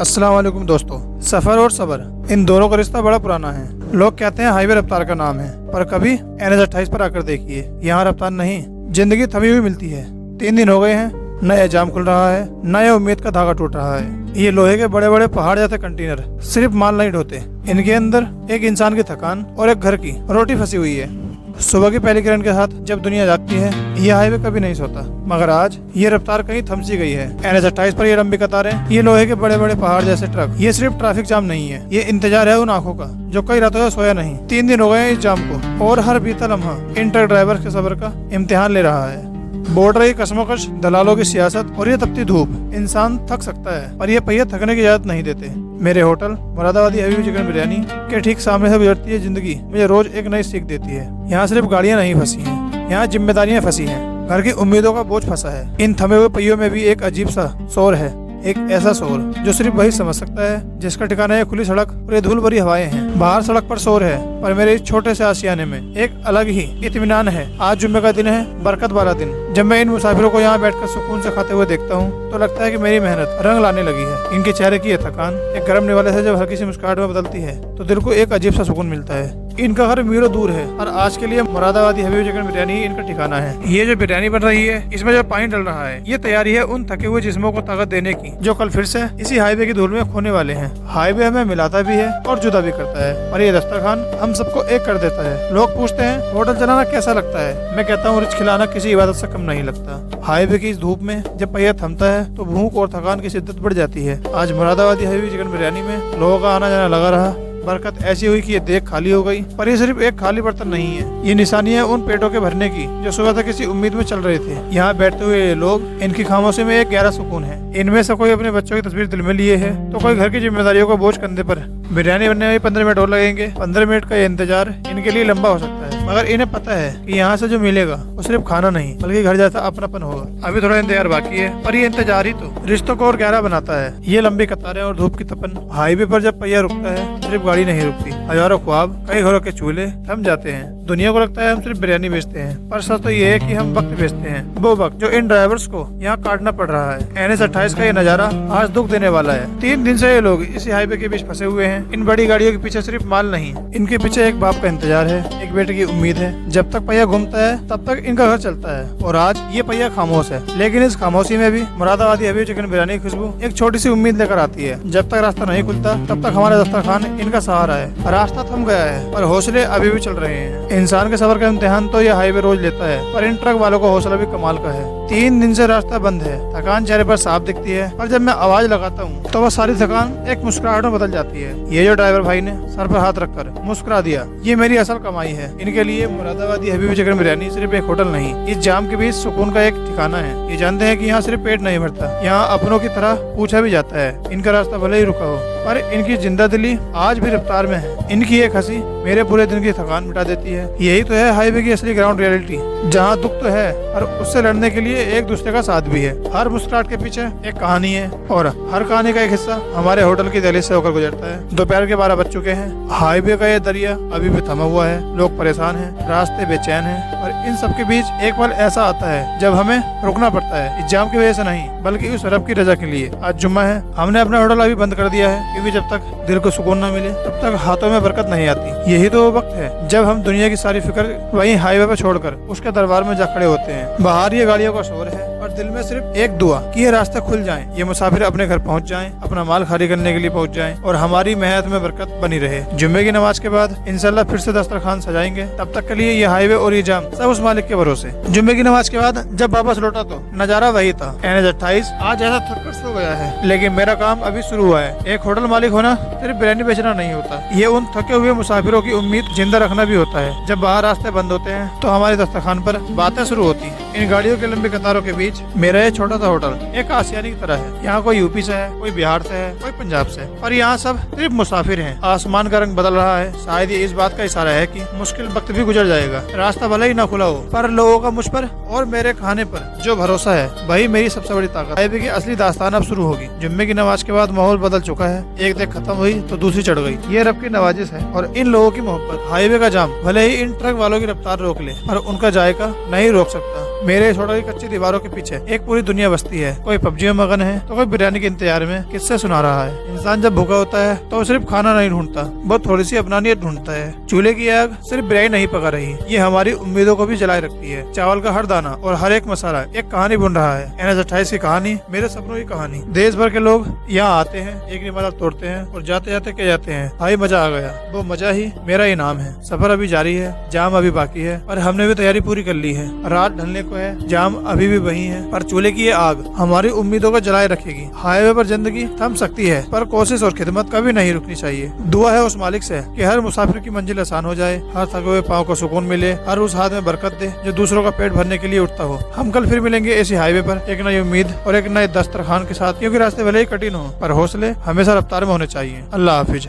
अस्सलाम वालेकुम दोस्तों। सफ़र और सब्र इन दोनों का रिश्ता बड़ा पुराना है। लोग कहते हैं हाईवे रफ्तार का नाम है, पर कभी NH 28 पर आकर देखिए, यहाँ रफ्तार नहीं, जिंदगी थमी हुई मिलती है। 3 दिन हो गए हैं, न यह जाम खुल रहा है, न यह उम्मीद का धागा टूट रहा है। ये लोहे के बड़े बड़े पहाड़ जैसे कंटेनर सिर्फ माल नहीं ढोते, इनके अंदर एक इंसान की थकान और एक घर की रोटी फंसी हुई है। सुबह की पहली किरण के साथ जब दुनिया जागती है, ये हाईवे कभी नहीं सोता, मगर आज ये रफ्तार कहीं थम सी गई है। NH 28 पर ये लंबी कतारें, ये लोहे के बड़े बड़े पहाड़ जैसे ट्रक, ये सिर्फ ट्रैफिक जाम नहीं है, ये इंतजार है उन आंखों का जो कई रातों से सोया नहीं। 3 दिन हो गए हैं इस जाम को, और हर बीता लम्हा इन ट्रक ड्राइवर के सब्र का इम्तिहान ले रहा है। बोल रही कसमोकश, दलालों की सियासत और ये तपती धूप, इंसान थक सकता है, पर ये पहिए थकने की इजाजत नहीं देते। मेरे होटल मुरादाबादी हबीबी चिकन बिरयानी के ठीक सामने से गुजरती है जिंदगी मुझे रोज एक नई सीख देती है। यहाँ सिर्फ गाड़ियाँ नहीं फंसी हैं, यहाँ जिम्मेदारियाँ फंसी हैं, घर की उम्मीदों का बोझ फंसा है। इन थमे हुए पहियों में भी एक अजीब सा शोर है, एक ऐसा शोर जो सिर्फ वही समझ सकता है जिसका ठिकाना है खुली सड़क और ये धूल भरी हवाएं हैं। बाहर सड़क पर शोर है, पर मेरे इस छोटे से आशियाने में एक अलग ही इत्मीनान है। आज जुम्मे का दिन है, बरकत वाला दिन। जब मैं इन मुसाफिरों को यहाँ बैठकर सुकून से खाते हुए देखता हूँ तो लगता है कि मेरी मेहनत रंग लाने लगी है। इनके चेहरे की ये थकान एक गर्म निवाले से जब हल्की सी मुस्कुराहट में बदलती है तो दिल को एक अजीब सा सुकून मिलता है। इनका घर मीलों दूर है और आज के लिए मुरादाबादी हबीबी चिकन बिरयानी ही इनका ठिकाना है। ये जो बिरयानी बन रही है, इसमें जो पानी डल रहा है, ये तैयारी है उन थके हुए जिस्मों को ताकत देने की जो कल फिर से इसी हाईवे की धूल में खोने वाले हैं। हाईवे हमें मिलाता भी है और जुदा भी करता है, और ये दस्तरखान हम सबको एक कर देता है। लोग पूछते हैं होटल चलाना कैसा लगता है, मैं कहता हूँ रिच खिलाना किसी इबादत से कम नहीं लगता। हाईवे की इस धूप में जब पहिया थमता है तो भूख और थकान की शिद्दत बढ़ जाती है। आज मुरादाबादी हबीबी चिकन बिरयानी में लोगों का आना जाना लगा रहा। बरकत ऐसी हुई कि ये देख खाली हो गई, पर ये सिर्फ एक खाली बर्तन नहीं है, ये निशानी है उन पेटों के भरने की जो सुबह तक किसी उम्मीद में चल रहे थे। यहाँ बैठते हुए लोग, इनकी खामोशी में एक गहरा सुकून है। इनमें से कोई अपने बच्चों की तस्वीर दिल में लिए है तो कोई घर की जिम्मेदारियों का बोझ कंधे पर। बिरयानी बनने में 15 मिनट और लगेंगे। 15 मिनट का ये इंतजार इनके लिए लंबा हो सकता है, मगर इन्हें पता है कि यहाँ से जो मिलेगा वो सिर्फ खाना नहीं बल्कि घर जैसा अपनापन होगा। अभी थोड़ा इंतजार बाकी है, पर ये इंतजार ही तो रिश्तों को और गहरा बनाता है। ये लंबी कतारें और धूप की तपन, हाईवे पर जब पहिया रुकता है सिर्फ गाड़ी नहीं रुकती, हजारों ख्वाब, कई घरों के चूल्हे थम जाते हैं। दुनिया को लगता है हम सिर्फ बिरयानी बेचते हैं, पर सच तो ये है कि हम वक्त बेचते हैं, वो वक्त जो इन ड्राइवर्स को यहाँ काटना पड़ रहा है। NH 28 का ये नजारा आज दुख देने वाला है। 3 दिन से ये लोग इसी हाईवे के बीच फंसे हुए हैं। इन बड़ी गाड़ियों के पीछे सिर्फ माल नहीं, इनके पीछे एक बाप का इंतजार है, एक बेटे की उम्मीद है। जब तक पहिया घूमता है तब तक इनका घर चलता है, और आज ये पहिया खामोश है, लेकिन इस खामोशी में भी मुरादाबादी हबीबी चिकन बिरयानी की खुशबू एक छोटी सी उम्मीद लेकर आती है। जब तक रास्ता नहीं खुलता तब तक हमारा दस्तरखान इनका सहारा है। रास्ता थम गया है पर हौसले अभी भी चल रहे हैं। इंसान के सफर का इम्तिहान तो ये हाईवे रोज लेता है, पर इन ट्रक वालों का हौसला भी कमाल का है। 3 दिन से रास्ता बंद है, थकान चेहरे पर साफ दिखती है, पर जब मैं आवाज लगाता हूँ तो वह सारी थकान एक मुस्कुराहट में बदल जाती है। ये जो ड्राइवर भाई ने सर पर हाथ रखकर मुस्कुरा दिया, ये मेरी असल कमाई है। इनके लिए मुरादाबादी हबीबी चिकन बिरयानी सिर्फ एक होटल नहीं, इस जाम के बीच सुकून का एक ठिकाना है। ये जानते हैं कि यहाँ सिर्फ पेट नहीं भरता, यहाँ अपनों की तरह पूछा भी जाता है। इनका रास्ता भले ही रुका हो, पर इनकी जिंदा दिली आज भी रफ्तार में है। इनकी एक हंसी मेरे पूरे दिन की थकान मिटा देती है। यही तो है हाईवे की असली ग्राउंड रियलिटी, जहाँ दुख तो है और उससे लड़ने के लिए एक दूसरे का साथ भी है। हर मुस्कुराहट के पीछे एक कहानी है, और हर कहानी का एक हिस्सा हमारे होटल की दहलीज से होकर गुजरता है। दोपहर के 12 बज चुके हैं। हाईवे का ये दरिया अभी भी थमा हुआ है, लोग परेशान हैं, रास्ते बेचैन हैं, और इन सब के बीच एक पल ऐसा आता है जब हमें रुकना पड़ता है, इस जाम की वजह से नहीं बल्कि उस रब की रजा के लिए। आज जुम्मा है, हमने अपना होटल अभी बंद कर दिया है, क्योंकि जब तक दिल को सुकून न मिले तब तक हाथों में बरकत नहीं आती। यही तो वो वक्त है जब हम दुनिया की सारी फिक्र वहीं हाईवे पर छोड़कर उसके दरबार में जा खड़े होते हैं। बाहर ये गाड़ियों का शोर है और दिल में सिर्फ एक दुआ कि ये रास्ते खुल जाएं, ये मुसाफिर अपने घर पहुंच जाएं, अपना माल खाली करने के लिए पहुंच जाएं, और हमारी मेहनत में बरकत बनी रहे। जुम्मे की नमाज के बाद इंशाल्लाह फिर से दस्तरखान सजाएंगे। तब तक के लिए ये हाईवे और ये जाम सब उस मालिक के भरोसे। जुम्मे की नमाज के बाद जब वापस लौटा तो नजारा वही था। NH 28 आज ऐसा थककर सो गया है, लेकिन मेरा काम अभी शुरू हुआ है। एक होटल मालिक होना सिर्फ बिरयानी बेचना नहीं होता, ये उन थके हुए मुसाफिरों की उम्मीद जिंदा रखना भी होता है। जब बाहर रास्ते बंद होते हैं तो हमारे दस्तरखान पर बातें शुरू होती हैं। इन गाड़ियों की लंबी कतारों के बीच मेरा ये छोटा सा होटल एक आसियानी की तरह है। यहाँ कोई यूपी से है, कोई बिहार से है, कोई पंजाब से, और यहाँ सब सिर्फ मुसाफिर हैं। आसमान का रंग बदल रहा है, शायद ये इस बात का इशारा है कि मुश्किल वक्त भी गुजर जाएगा। रास्ता भले ही ना खुला हो, पर लोगों का मुझ पर और मेरे खाने पर जो भरोसा है वही मेरी सबसे बड़ी ताकत। हाईवे की असली दास्तान अब शुरू होगी। जुम्मे की नमाज के बाद माहौल बदल चुका है, एक देख खत्म हुई तो दूसरी चढ़ गई। ये रब की नवाजिश है और इन लोगों की मोहब्बत। हाईवे का जाम भले ही इन ट्रक वालों की रफ्तार रोक ले, पर उनका जायका नहीं रोक सकता। मेरे इस होटल की कच्ची दीवारों के पीछे बीच है एक पूरी दुनिया बसती है। कोई पबजी में मगन है तो कोई बिरयानी के इंतजार में किससे सुना रहा है। इंसान जब भूखा होता है तो सिर्फ खाना नहीं ढूंढता, वो थोड़ी सी अपनानियत ढूंढता है। चूल्हे की आग सिर्फ बिरयानी नहीं पका रही, ये हमारी उम्मीदों को भी जलाए रखती है। चावल का हर दाना और हर एक मसाला एक कहानी बुन रहा है। NH28 की कहानी, मेरे सपनों की कहानी। देश भर के लोग यहाँ आते हैं, एक इमारत तोड़ते हैं और जाते जाते कह जाते हैं भाई मजा आ गया। वो मजा ही मेरा इनाम है। सफर अभी जारी है, जाम अभी बाकी है, और हमने भी तैयारी पूरी कर ली है। रात ढलने को है, जाम अभी भी वही है, पर चूल्हे की ये आग हमारी उम्मीदों को जलाए रखेगी। हाईवे पर जिंदगी थम सकती है, पर कोशिश और खिदमत कभी नहीं रुकनी चाहिए। दुआ है उस मालिक से कि हर मुसाफिर की मंजिल आसान हो जाए, हर थके हुए पाँव को सुकून मिले, हर उस हाथ में बरकत दे जो दूसरों का पेट भरने के लिए उठता हो। हम कल फिर मिलेंगे इसी हाईवे पर एक नई उम्मीद और एक नए दस्तरखान के साथ, क्योंकि रास्ते भले ही कठिन हो पर हौसले हमेशा रफ्तार में होने चाहिए। अल्लाह हाफिज।